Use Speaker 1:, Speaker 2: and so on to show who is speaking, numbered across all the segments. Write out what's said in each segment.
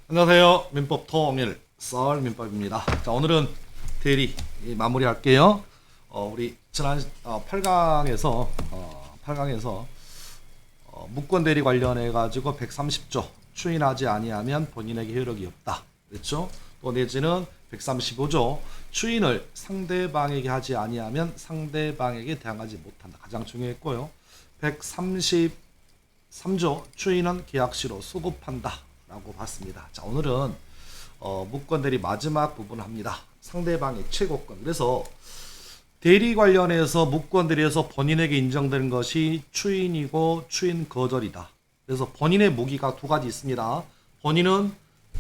Speaker 1: 안녕하세요. 민법 통일 썰 민법입니다. 자, 오늘은 대리 마무리 할게요. 우리 지난 8강에서 무권 대리 관련해 가지고 130조 추인하지 아니하면 본인에게 효력이 없다. 그렇죠? 또 내지는 135조 추인을 상대방에게 하지 아니하면 상대방에게 대항하지 못한다. 가장 중요했고요. 133조 추인은 계약시로 수급한다. 라고 봤습니다. 자, 오늘은 무권 대리 마지막 부분 합니다. 상대방의 최고권. 그래서 대리 관련해서 무권 대리에서 본인에게 인정되는 것이 추인이고 추인 거절이다. 그래서 본인의 무기가 두 가지 있습니다. 본인은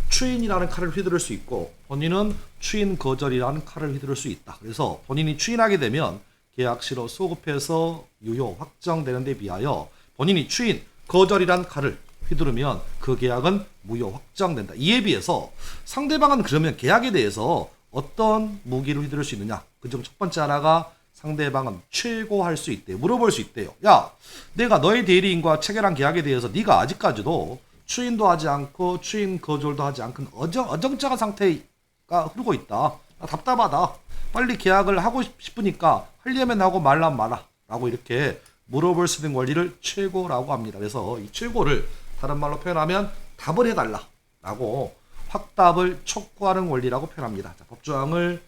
Speaker 1: 추인이라는 칼을 휘두를 수 있고 본인은 추인 거절이라는 칼을 휘두를 수 있다. 그래서 본인이 추인하게 되면 계약시로 소급해서 유효 확정되는 데 비하여 본인이 추인 거절이란 칼을 휘두르면 그 계약은 무효 확정된다. 이에 비해서 상대방은 그러면 계약에 대해서 어떤 무기를 휘두를 수 있느냐? 그중 첫 번째 하나가 상대방은 최고할 수 있대요. 물어볼 수 있대요. 야, 내가 너의 대리인과 체결한 계약에 대해서 네가 아직까지도 추인도 하지 않고 추인 거절도 하지 않고 어정쩡한 상태가 흐르고 있다. 나 답답하다. 빨리 계약을 하고 싶으니까 하려면 하고 말라면 말아. 라고 이렇게 물어볼 수 있는 권리를 최고라고 합니다. 그래서 이 최고를 다른 말로 표현하면 답을 해달라 라고 확답을 촉구하는 권리라고 표현합니다. 자, 법조항을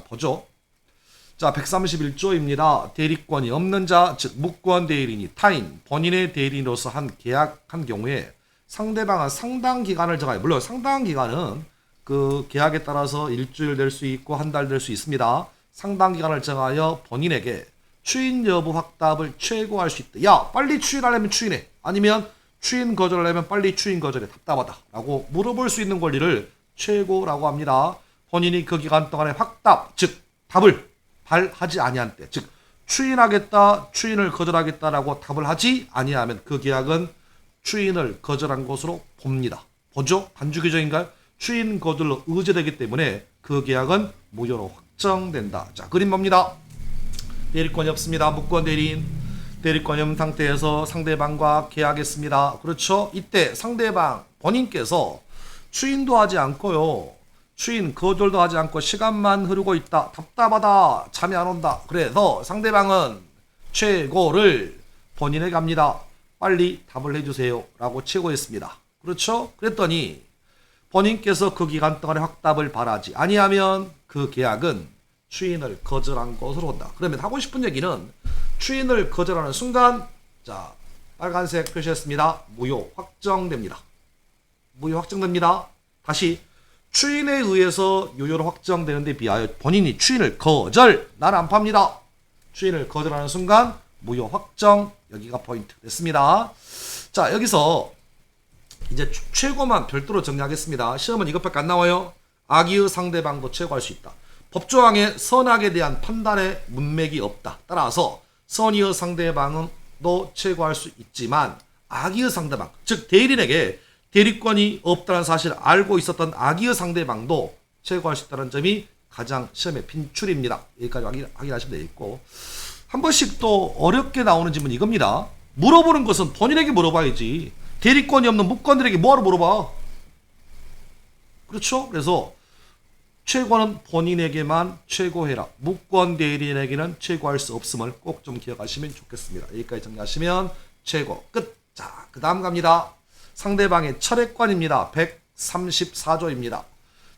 Speaker 1: 보죠. 자, 131조입니다. 대리권이 없는 자, 즉 무권 대리인이 타인, 본인의 대리인으로서 계약한 경우에 상대방은 상당 기간을 정하여, 물론 상당 기간은 그 계약에 따라서 일주일 될 수 있고 한 달 될 수 있습니다. 상당 기간을 정하여 본인에게 추인 여부 확답을 최고할 수 있다. 야, 빨리 추인하려면 추인해. 아니면 추인 거절하려면 빨리 추인 거절해. 답답하다 라고 물어볼 수 있는 권리를 최고라고 합니다. 본인이 그 기간 동안에 확답, 즉 답을 발하지 아니한 때, 즉 추인하겠다, 추인을 거절하겠다라고 답을 하지 아니하면 그 계약은 추인을 거절한 것으로 봅니다. 보죠? 반주 규정인가요? 추인 거절로 의제되기 때문에 그 계약은 무효로 확정된다. 자, 그림 봅니다. 대리권이 없습니다. 무권 대리인 대리권이 없는 상태에서 상대방과 계약했습니다. 그렇죠? 이때 상대방 본인께서 추인도 하지 않고요. 추인 거절도 하지 않고 시간만 흐르고 있다. 답답하다. 잠이 안 온다. 그래서 상대방은 최고를 본인에게 합니다. 빨리 답을 해주세요. 라고 최고했습니다. 그렇죠? 그랬더니 본인께서 그 기간 동안에 확답을 바라지 아니하면 그 계약은 추인을 거절한 것으로 온다. 그러면 하고 싶은 얘기는 추인을 거절하는 순간, 자, 빨간색 표시했습니다. 무효 확정됩니다. 무효 확정됩니다. 다시 추인에 의해서 유효로 확정되는 데 비하여 본인이 추인을 거절, 나는 안 팝니다. 추인을 거절하는 순간 무효 확정, 여기가 포인트 됐습니다. 자, 여기서 이제 최고만 별도로 정리하겠습니다. 시험은 이것밖에 안 나와요. 악의의 상대방도 최고할 수 있다. 법조항에 선악에 대한 판단의 문맥이 없다. 따라서 선의의 상대방도 최고할 수 있지만 악의의 상대방, 즉 대리인에게 대리권이 없다는 사실을 알고 있었던 악의의 상대방도 최고할 수 있다는 점이 가장 시험의 빈출입니다. 여기까지 확인하시면 되겠고, 한 번씩 또 어렵게 나오는 질문이 이겁니다. 물어보는 것은 본인에게 물어봐야지. 대리권이 없는 무권들에게 뭐하러 물어봐? 그렇죠? 그래서 최고는 본인에게만 최고해라. 무권 대리인에게는 최고할 수 없음을 꼭 좀 기억하시면 좋겠습니다. 여기까지 정리하시면 최고 끝. 자, 그 다음 갑니다. 상대방의 철회권입니다. 134조입니다.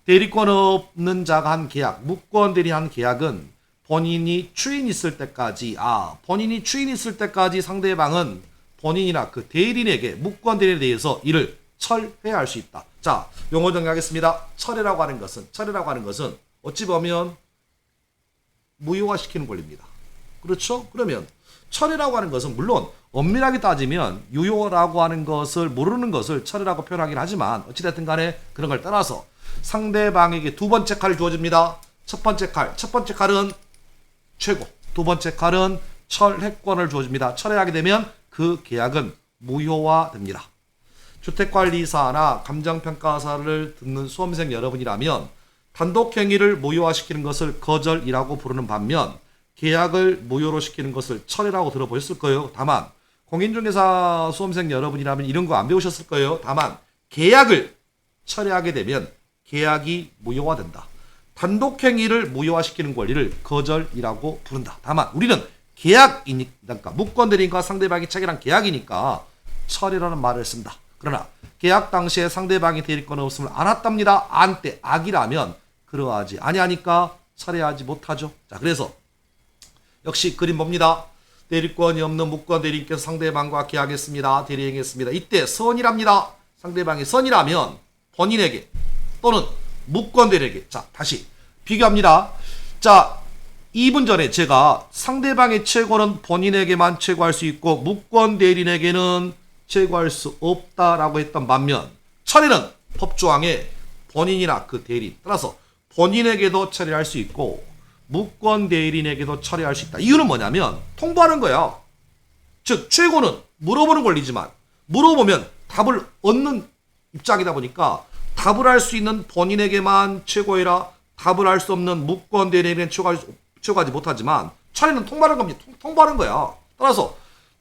Speaker 1: 대리권 없는 자가 한 계약, 무권 대리 한 계약은 본인이 추인 있을 때까지, 본인이 추인 있을 때까지 상대방은 본인이나 그 대리인에게 무권 대리에 대해서 이를 철회할 수 있다. 자, 용어 정리하겠습니다. 철회라고 하는 것은 어찌 보면 무효화시키는 권리입니다. 그렇죠? 그러면 철회라고 하는 것은 물론 엄밀하게 따지면 유효라고 하는 것을 모르는 것을 철회라고 표현하긴 하지만 어찌됐든 간에 그런 걸 따라서 상대방에게 두 번째 칼을 주어집니다. 첫 번째 칼은 최고, 두 번째 칼은 철회권을 주어집니다. 철회하게 되면 그 계약은 무효화됩니다. 주택관리사나 감정평가사를 듣는 수험생 여러분이라면 단독행위를 무효화시키는 것을 거절이라고 부르는 반면 계약을 무효로 시키는 것을 철회라고 들어보셨을 거예요. 다만 공인중개사 수험생 여러분이라면 이런 거 안 배우셨을 거예요. 다만 계약을 철회하게 되면 계약이 무효화된다. 단독행위를 무효화시키는 권리를 거절이라고 부른다. 다만 우리는 계약이니까, 그러니까 무권대리인과 상대방이 체결한 계약이니까 철회라는 말을 쓴다. 그러나 계약 당시에 상대방이 대리권 없음을 알았답니다. 안때 악이라면 그러하지 아니하니까 철회하지 못하죠. 자, 그래서 역시 그림 봅니다. 대리권이 없는 무권대리인께서 상대방과 계약했습니다. 대리행했습니다. 이때 선이랍니다. 상대방이 선이라면 본인에게 또는 무권대리에게, 자 다시 비교합니다. 자 2분 전에 제가 상대방의 채권은 본인에게만 채권할 수 있고 무권대리인에게는 채권할 수 없다라고 했던 반면 철회는 법조항에 본인이나 그 대리인 따라서 본인에게도 철회할 수 있고 무권대리인에게도 철회할 수 있다. 이유는 뭐냐면 통보하는 거야. 즉 채권은 물어보는 권리지만 물어보면 답을 얻는 입장이다 보니까 답을 할 수 있는 본인에게만 최고해라. 답을 할 수 없는 무권대리인에게는 최고하지 못하지만 철회는 통보하는 겁니다. 통보하는 거야. 따라서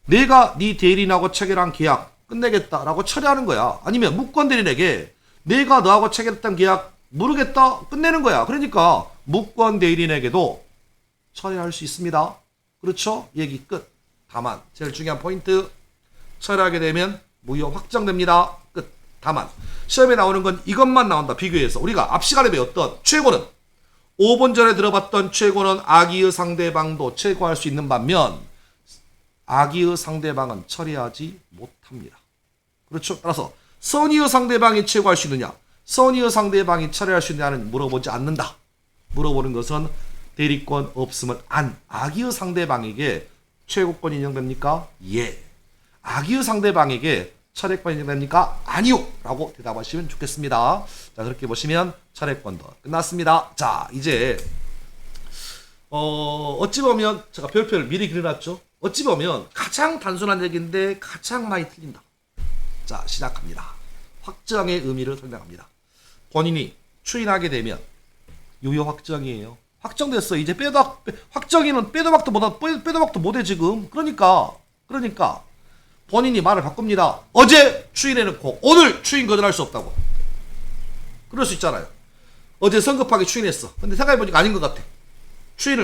Speaker 1: 내가 네 대리인하고 체결한 계약 끝내겠다라고 철회하는 거야. 아니면 무권대리인에게 내가 너하고 체결했던 계약 모르겠다 끝내는 거야. 그러니까 무권대리인에게도 철회할 수 있습니다. 그렇죠? 얘기 끝. 다만 제일 중요한 포인트, 철회하게 되면 무효 확정됩니다. 끝. 다만 시험에 나오는 건 이것만 나온다. 비교해서 우리가 앞 시간에 배웠던 최고는 5분 전에 들어봤던 최고는 악의의 상대방도 최고할 수 있는 반면 악의의 상대방은 처리하지 못합니다. 그렇죠? 따라서 선의의 상대방이 최고할 수 있느냐, 선의의 상대방이 처리할 수 있느냐는 물어보지 않는다. 물어보는 것은 대리권 없음을 안 악의의 상대방에게 최고권이 인정됩니까? 예. 악의의 상대방에게 철회권이 인정됩니까? 아니요. 라고 대답하시면 좋겠습니다. 자, 그렇게 보시면 철회권도 끝났습니다. 자, 이제 어찌 보면 제가 별표를 미리 그려놨죠. 어찌 보면 가장 단순한 얘기인데 가장 많이 틀린다. 자, 시작합니다. 확정의 의미를 설명합니다. 본인이 추인하게 되면 유효 확정이에요. 확정됐어. 이제 확정이는 빼도 박도 못해 지금. 그러니까 본인이 말을 바꿉니다. 어제 추인해놓고 오늘 추인 거절할 수 없다고. 그럴 수 있잖아요. 어제 성급하게 추인했어. 근데 생각해보니까 아닌 것 같아.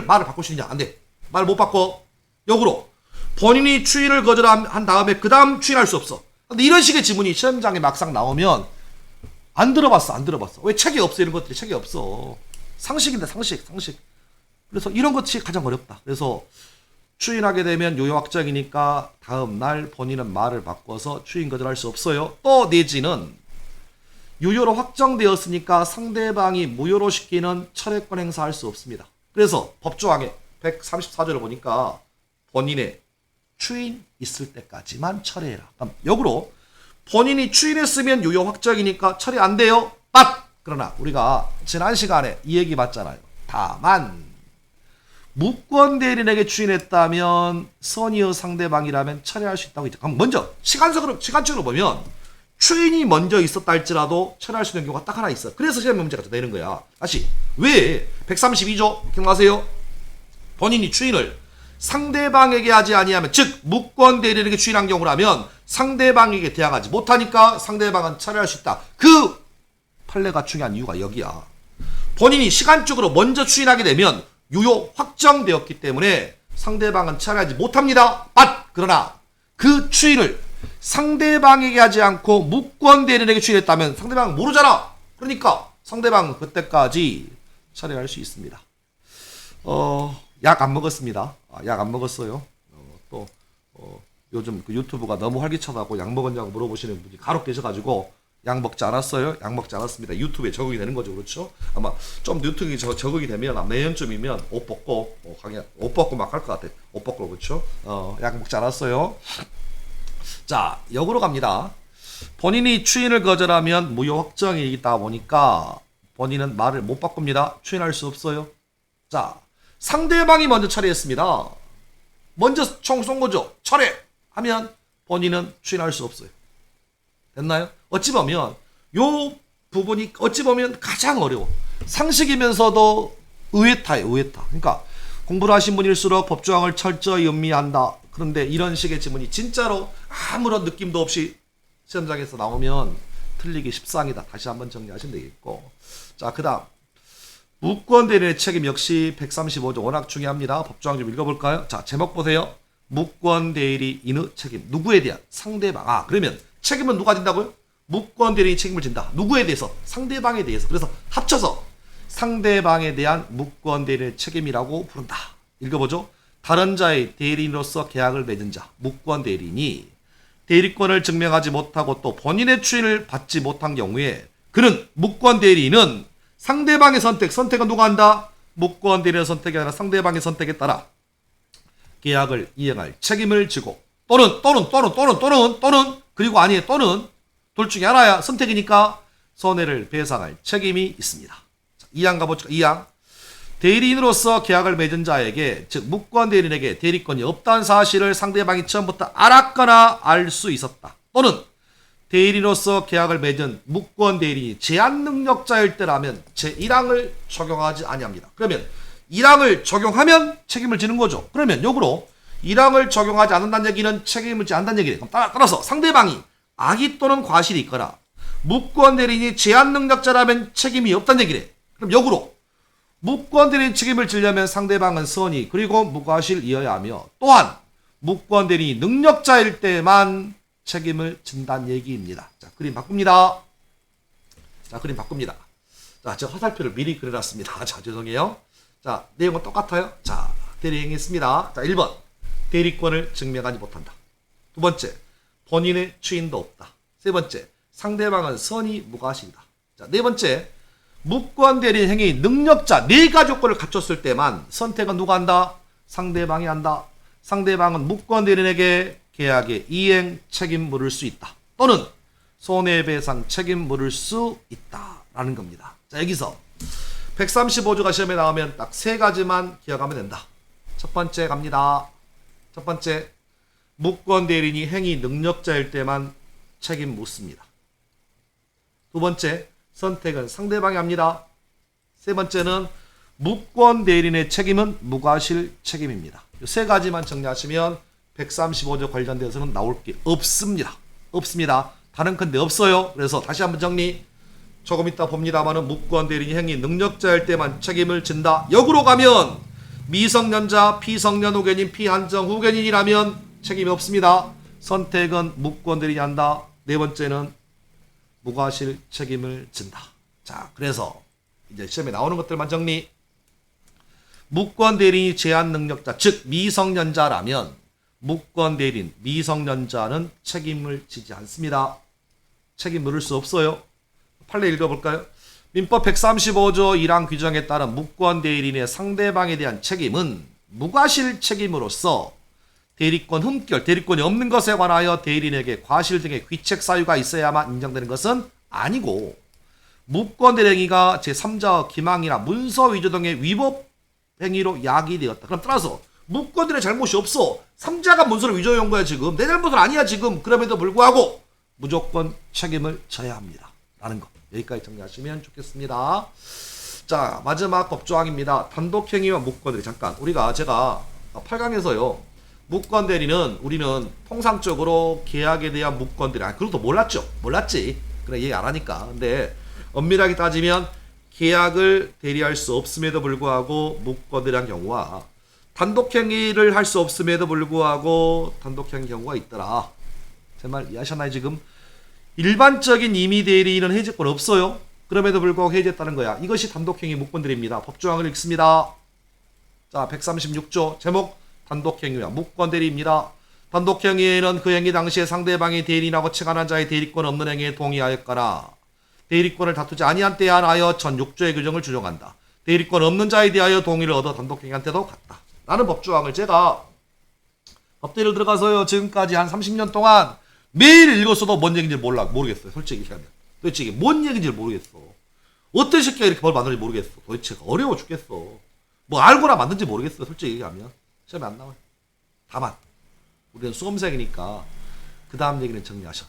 Speaker 1: 말을 바꿀 수 있냐? 안 돼. 말 못 바꿔. 역으로 본인이 추인을 거절한 다음에 그 다음 추인할 수 없어. 근데 이런 식의 지문이 시험장에 막상 나오면 안 들어봤어. 왜 책이 없어? 이런 것들이 책이 없어. 상식인데 상식. 그래서 이런 것이 가장 어렵다. 그래서 추인하게 되면 유효 확정이니까 다음 날 본인은 말을 바꿔서 추인 거절할 수 없어요. 또 내지는 유효로 확정되었으니까 상대방이 무효로 시키는 철회권 행사할 수 없습니다. 그래서 법조항에 134조를 보니까 본인의 추인 있을 때까지만 철회해라. 그럼 역으로 본인이 추인했으면 유효 확정이니까 철회 안 돼요. 그러나 우리가 지난 시간에 이 얘기 봤잖아요. 다만 무권대리인에게 추인했다면 선의의 상대방이라면 철회할 수 있다고 했죠. 그럼 먼저 시간적으로 보면 추인이 먼저 있었다 할지라도 철회할 수 있는 경우가 딱 하나 있어. 그래서 시험 문제가 되는 거야. 다시 왜 132조 기억나세요? 본인이 추인을 상대방에게 하지 아니하면, 즉 무권대리인에게 추인한 경우라면 상대방에게 대항하지 못하니까 상대방은 철회할 수 있다. 그 판례가 중요한 이유가 여기야. 본인이 시간적으로 먼저 추인하게 되면 유효 확정되었기 때문에 상대방은 철회하지 못합니다. 그러나 그 추인을 상대방에게 하지 않고 무권대리인에게 추인했다면 상대방은 모르잖아. 그러니까 상대방은 그때까지 철회할 수 있습니다. 약 안 먹었습니다. 약 안 먹었어요. 요즘 그 유튜브가 너무 활기차다고 약 먹었냐고 물어보시는 분이 간혹 계셔가지고 약 먹지 않았어요? 약 먹지 않았습니다. 유튜브에 적응이 되는 거죠. 그렇죠? 아마 좀 유튜브에 적응이 되면 내년쯤이면 옷 벗고 옷 벗고 막 할 것 같아. 옷 벗고. 그렇죠? 약 먹지 않았어요. 자, 역으로 갑니다. 본인이 추인을 거절하면 무효 확정이 있다 보니까 본인은 말을 못 바꿉니다. 추인할 수 없어요. 자, 상대방이 먼저 철회했습니다. 먼저 총 쏜 거죠. 철회하면 본인은 추인할 수 없어요. 됐나요? 어찌 보면 요 부분이 가장 어려워. 상식이면서도 의외타예요. 그러니까 공부를 하신 분일수록 법조항을 철저히 음미한다. 그런데 이런 식의 지문이 진짜로 아무런 느낌도 없이 시험장에서 나오면 틀리기 십상이다. 다시 한번 정리하시면 되겠고. 자, 그 다음. 무권 대리인의 책임 역시 135조 워낙 중요합니다. 법조항 좀 읽어볼까요? 자, 제목 보세요. 무권 대리인의 책임. 누구에 대한? 상대방. 아, 그러면 책임은 누가 진다고요? 무권 대리인이 책임을 진다. 누구에 대해서? 상대방에 대해서. 그래서 합쳐서 상대방에 대한 무권 대리인의 책임이라고 부른다. 읽어보죠. 다른 자의 대리인으로서 계약을 맺은 자, 무권 대리인이 대리권을 증명하지 못하고 또 본인의 추인을 받지 못한 경우에 그는 무권 대리인은 상대방의 선택은 누가 한다? 무권 대리인의 선택이 아니라 상대방의 선택에 따라 계약을 이행할 책임을 지고 또는 그리고 아니에요. 또는 둘 중에 하나야. 선택이니까 손해를 배상할 책임이 있습니다. 2항 가보죠. 2항. 대리인으로서 계약을 맺은 자에게 즉 무권 대리인에게 대리권이 없다는 사실을 상대방이 처음부터 알았거나 알 수 있었다. 또는 대리인으로서 계약을 맺은 무권 대리인이 제한 능력자일 때라면 제1항을 적용하지 아니합니다. 그러면 1항을 적용하면 책임을 지는 거죠. 그러면 역으로 1항을 적용하지 않는다는 얘기는 책임을 지지 않는다는 얘기예요. 그럼 따라서 상대방이 악의 또는 과실이 있거나 무권 대리인이 제한 능력자라면 책임이 없다는 얘기래. 그럼 역으로 무권 대리인 책임을 지려면 상대방은 선의 그리고 무과실이어야 하며 또한 무권 대리인이 능력자일 때만 책임을 진다는 얘기입니다. 자, 그림 바꿉니다. 자, 제가 화살표를 미리 그려놨습니다. 자, 죄송해요. 자, 내용은 똑같아요. 자, 대리행했습니다. 자, 1번. 대리권을 증명하지 못한다. 두 번째. 본인의 추인도 없다. 세 번째. 상대방은 선의 무과실이다. 자, 네 번째. 무권 대리인 행위 능력자 네 가지 요건을 갖췄을 때만 선택은 누가 한다? 상대방이 한다. 상대방은 무권 대리인에게 계약의 이행 책임 물을 수 있다. 또는 손해배상 책임 물을 수 있다라는 겁니다. 자, 여기서 135조가 시험에 나오면 딱 세 가지만 기억하면 된다. 첫 번째 갑니다. 첫 번째, 무권 대리인이 행위 능력자일 때만 책임 묻습니다. 두 번째, 선택은 상대방이 합니다. 세 번째는 무권 대리인의 책임은 무과실 책임입니다. 이 세 가지만 정리하시면 135조 관련돼서는 나올 게 없습니다. 다른 건데 없어요. 그래서 다시 한번 정리. 조금 이따 봅니다만은 무권 대리인이 행위 능력자일 때만 책임을 진다. 역으로 가면 미성년자, 피성년 후견인, 피한정 후견인이라면 책임이 없습니다. 선택은 무권 대리인이 한다. 네 번째는 무과실 책임을 진다. 자, 그래서 이제 시험에 나오는 것들만 정리. 무권 대리인이 제한 능력자, 즉 미성년자라면 무권 대리인, 미성년자는 책임을 지지 않습니다. 책임 물을 수 없어요. 판례 읽어볼까요? 민법 135조 1항 규정에 따른 무권 대리인의 상대방에 대한 책임은 무과실 책임으로서 대리권 흠결, 대리권이 없는 것에 관하여 대리인에게 과실 등의 귀책 사유가 있어야만 인정되는 것은 아니고 무권 대리행위가 제3자 기망이나 문서 위조 등의 위법 행위로 야기되었다. 그럼 따라서 무권 대리의 잘못이 없어. 3자가 문서를 위조해온 거야 지금. 내 잘못은 아니야 지금. 그럼에도 불구하고 무조건 책임을 져야 합니다. 라는 거. 여기까지 정리하시면 좋겠습니다. 자, 마지막 법조항입니다. 단독행위와 무권 대리. 잠깐 제가 8강에서요. 무권 대리는 우리는 통상적으로 계약에 대한 무권 대리. 그것도 몰랐지. 그래 얘기 안 하니까. 근데 엄밀하게 따지면 계약을 대리할 수 없음에도 불구하고 무권 대리한 경우와 단독행위를 할 수 없음에도 불구하고 단독행위 경우가 있더라. 제 말 이해하셨나요 지금? 일반적인 임의 대리인은 해제권 없어요. 그럼에도 불구하고 해제했다는 거야. 이것이 단독행위 무권 대리입니다. 법조항을 읽습니다. 자, 136조 제목 단독행위와 무권 대리입니다. 단독행위에는 그 행위 당시에 상대방이 대리인하고 측한한 자의 대리권 없는 행위에 동의하였거나 대리권을 다투지 아니한 때에 한하여 전 6조의 규정을 준용한다. 대리권 없는 자에 대하여 동의를 얻어 단독행위한테도 같다. 라는 법조항을 제가 법대를 들어가서요. 지금까지 한 30년 동안 매일 읽었어도 뭔 얘기인지 모르겠어요. 솔직히 뭔 얘기인지 모르겠어. 어떤 새끼가 이렇게 뭘 만드는지 모르겠어. 도대체 어려워 죽겠어. 뭐 알고나 만든지 모르겠어. 솔직히 얘기하면 시험에 안 나와요. 다만 우리는 수험생이니까 그 다음 얘기는 정리하셔.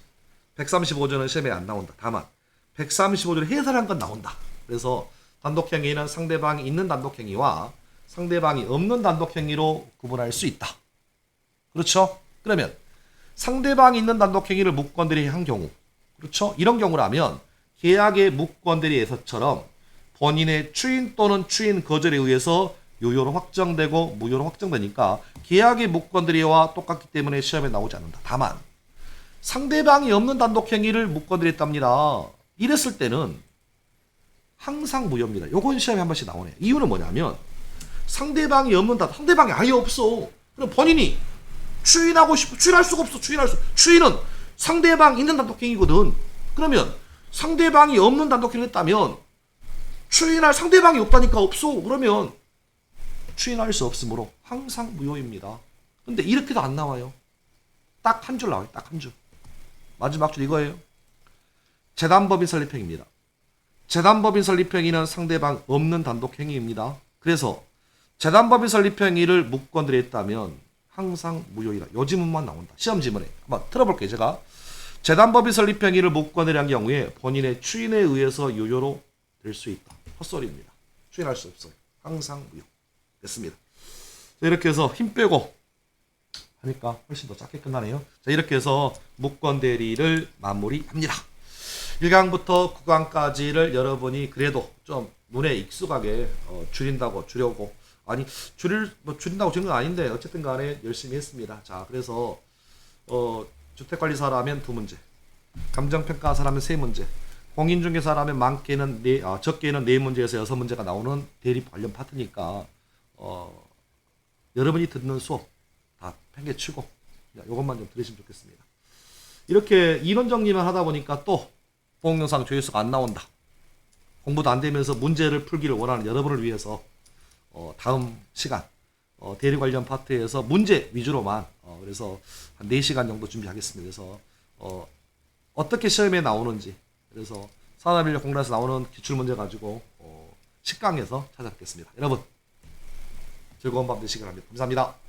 Speaker 1: 135조는 시험에 안 나온다. 다만 135조를 해설한 건 나온다. 그래서 단독행위는 상대방이 있는 단독행위와 상대방이 없는 단독행위로 구분할 수 있다. 그렇죠? 그러면 상대방이 있는 단독행위를 무권 대리인이 한 경우 그렇죠? 이런 경우라면 계약의 무권 대리에서처럼 본인의 추인 또는 추인 거절에 의해서 유효로 확정되고 무효로 확정되니까 계약의 무권 대리와 똑같기 때문에 시험에 나오지 않는다. 다만 상대방이 없는 단독 행위를 무권 대리했답니다. 이랬을 때는 항상 무효입니다. 요건 시험에 한 번씩 나오네요. 이유는 뭐냐면 상대방이 없는 단독, 상대방이 아예 없어. 그럼 본인이 추인하고 싶어. 추인할 수가 없어. 추인은 상대방 있는 단독 행위거든. 그러면 상대방이 없는 단독 행위를 했다면 추인할 상대방이 없다니까 없어. 그러면 추인할 수 없으므로 항상 무효입니다. 근데 이렇게도 안 나와요. 딱 한 줄 나와요. 딱 한 줄. 마지막 줄 이거예요. 재단법인 설립행위입니다. 재단법인 설립행위는 상대방 없는 단독 행위입니다. 그래서 재단법인 설립행위를 무권들이 했다면 항상 무효이다. 요 지문만 나온다. 시험 지문에 한번 틀어볼게요. 제가 재단법인 설립행위를 무권들이 한 경우에 본인의 추인에 의해서 유효로 될 수 있다. 헛소리입니다. 추인할 수 없어요. 항상 무효. 됐습니다. 이렇게 해서 힘 빼고 하니까 훨씬 더 짧게 끝나네요. 자, 이렇게 해서 무권 대리를 마무리합니다. 1강부터 9강까지를 여러분이 그래도 좀 눈에 익숙하게 줄인다고 주려고 아니 줄인다고 줄인 건 아닌데 어쨌든 간에 열심히 했습니다. 자, 그래서 주택관리사라면 2문제, 감정평가사라면 3문제, 공인중개사라면 적게는 4문제에서 6문제가 나오는 대리 관련 파트니까 여러분이 듣는 수업 다 팽개치고 이것만 좀 들으시면 좋겠습니다. 이렇게 인원 정리만 하다 보니까 또 동영상 조회수가 안 나온다. 공부도 안 되면서 문제를 풀기를 원하는 여러분을 위해서 다음 시간 대리 관련 파트에서 문제 위주로만 그래서 한 4시간 정도 준비하겠습니다. 그래서 어떻게 시험에 나오는지 그래서 산업인력 공단에서 나오는 기출문제 가지고 10강에서 찾아뵙겠습니다. 여러분 즐거운 밤 되시기 바랍니다. 감사합니다.